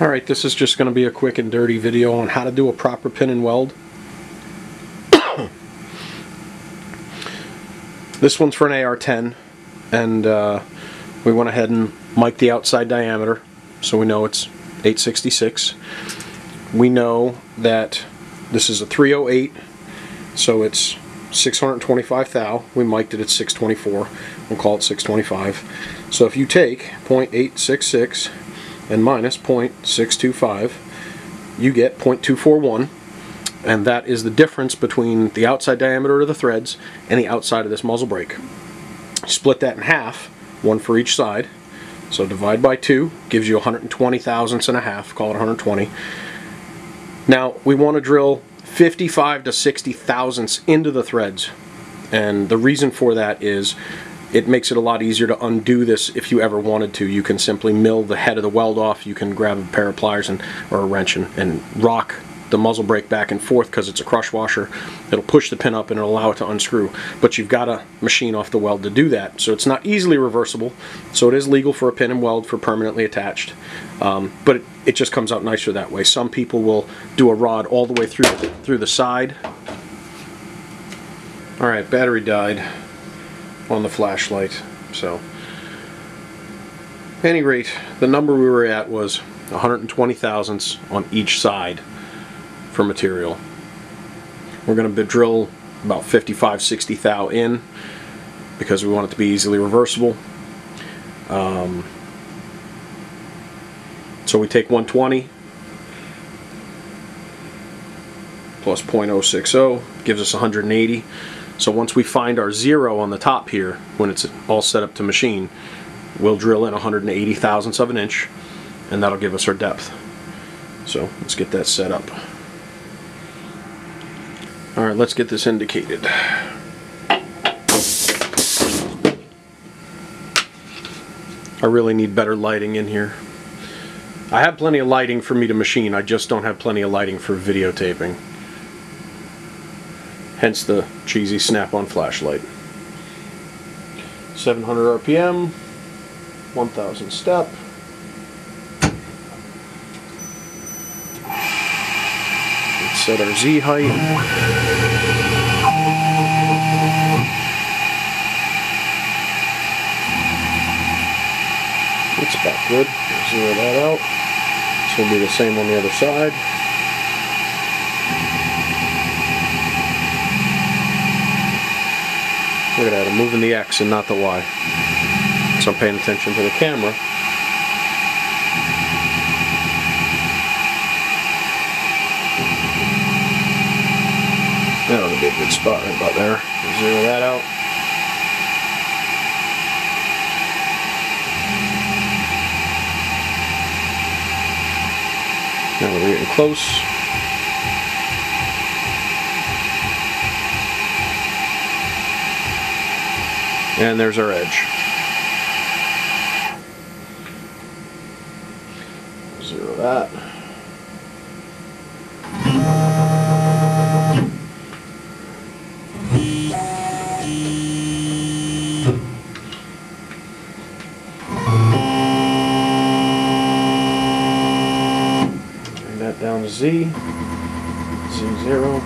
Alright, this is just going to be a quick and dirty video on how to do a proper pin and weld. This one's for an AR-10, and we went ahead and mic'd the outside diameter, so we know it's 866. We know that this is a 308, so it's 625 thou. We mic'd it at 624. We'll call it 625. So if you take 0.866 and minus 0.625, you get 0.241, and that is the difference between the outside diameter of the threads and the outside of this muzzle brake. Split that in half, one for each side, so divide by 2 gives you 120 thousandths and a half, call it 120. Now we want to drill 55 to 60 thousandths into the threads, and the reason for that is it makes it a lot easier to undo this if you ever wanted to. You can simply mill the head of the weld off. You can grab a pair of pliers or a wrench and rock the muzzle brake back and forth because it's a crush washer. It'll push the pin up and it'll allow it to unscrew. But you've got to machine off the weld to do that. So it's not easily reversible. So it is legal for a pin and weld for permanently attached. But it just comes out nicer that way. Some people will do a rod all the way through the side. Alright, battery died on the flashlight. So at any rate, the number we were at was 120 thousandths on each side for material. We're going to drill about 55-60 thou in because we want it to be easily reversible. So we take 120 plus 0.060 gives us 180. So once we find our zero on the top here, when it's all set up to machine, we'll drill in 180 thousandths of an inch, and that'll give us our depth. So let's get that set up. Alright, let's get this indicated. I really need better lighting in here. I have plenty of lighting for me to machine, I just don't have plenty of lighting for videotaping. Hence the cheesy snap-on flashlight. 700 RPM, 1000 step. Let's set our Z height. It's about good. Zero that out. This will be the same on the other side. Look at that, I'm moving the X and not the Y. So I'm paying attention to the camera. That ought to be a good spot right about there. Zero that out. Now we're getting close. And there's our edge. Zero that. Bring that down to Z. Z0.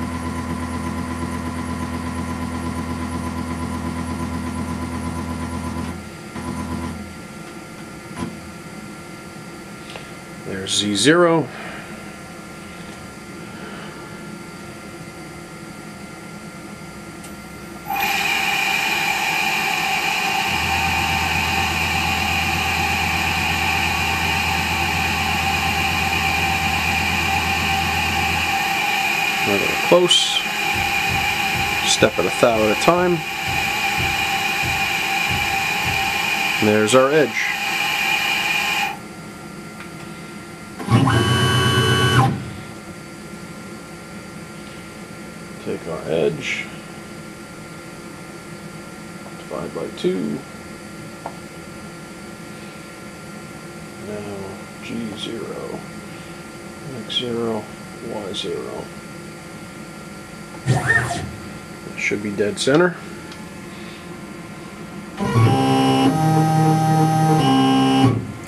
There's Z0. We're getting close. Step at a thou at a time. And there's our edge. Take our edge, divide by 2. Now G0, X0, Y0. It should be dead center.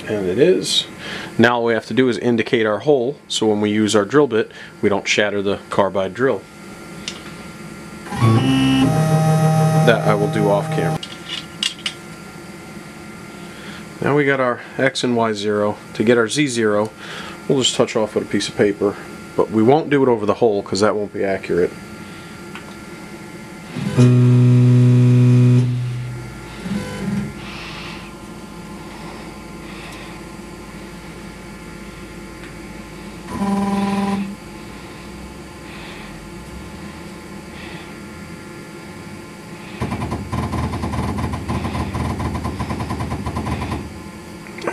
And it is. Now all we have to do is indicate our hole, so when we use our drill bit, we don't shatter the carbide drill. That I will do off camera. Now we got our X and Y0. To get our Z0, we'll just touch off with a piece of paper, but we won't do it over the hole because that won't be accurate.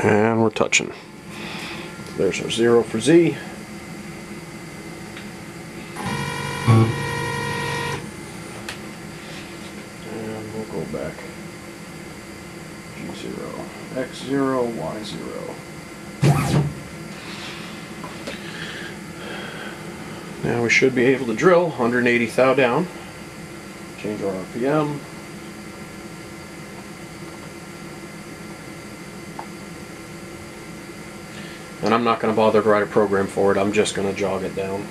And we're touching. There's our 0 for Z. And we'll go back. G0, X0, Y0. Now we should be able to drill 180 thou down. Change our RPM. And I'm not going to bother to write a program for it, I'm just going to jog it down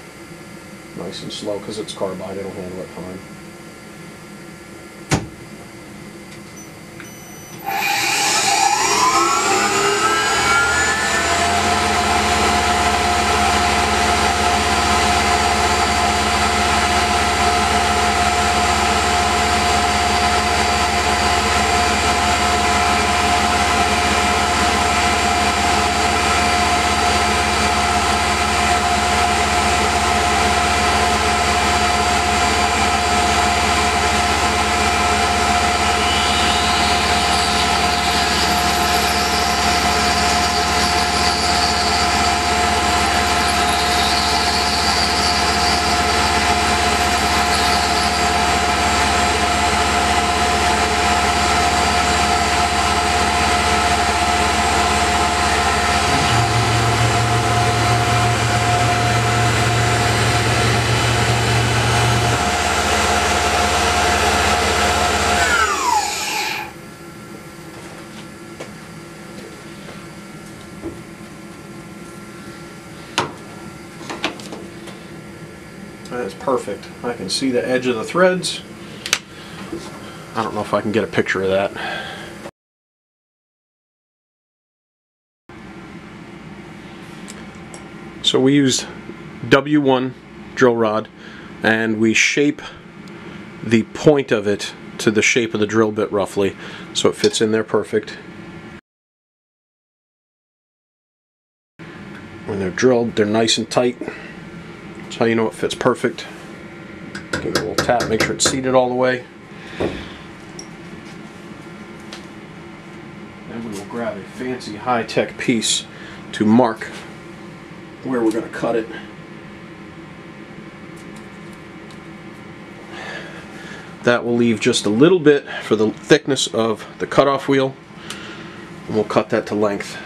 nice and slow because it's carbide, it'll handle it fine. That is perfect. I can see the edge of the threads. I don't know if I can get a picture of that. So we used W1 drill rod and we shape the point of it to the shape of the drill bit roughly, so it fits in there perfect. When they're drilled, they're nice and tight. That's how you know it fits perfect. Give it a little tap, make sure it's seated all the way. Then we will grab a fancy high-tech piece to mark where we're going to cut it. That will leave just a little bit for the thickness of the cutoff wheel, and we'll cut that to length.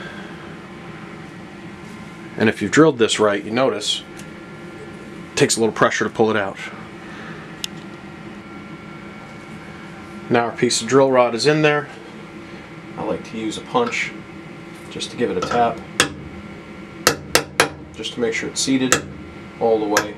And if you've drilled this right, you notice it takes a little pressure to pull it out. Now our piece of drill rod is in there. I like to use a punch just to give it a tap, just to make sure it's seated all the way.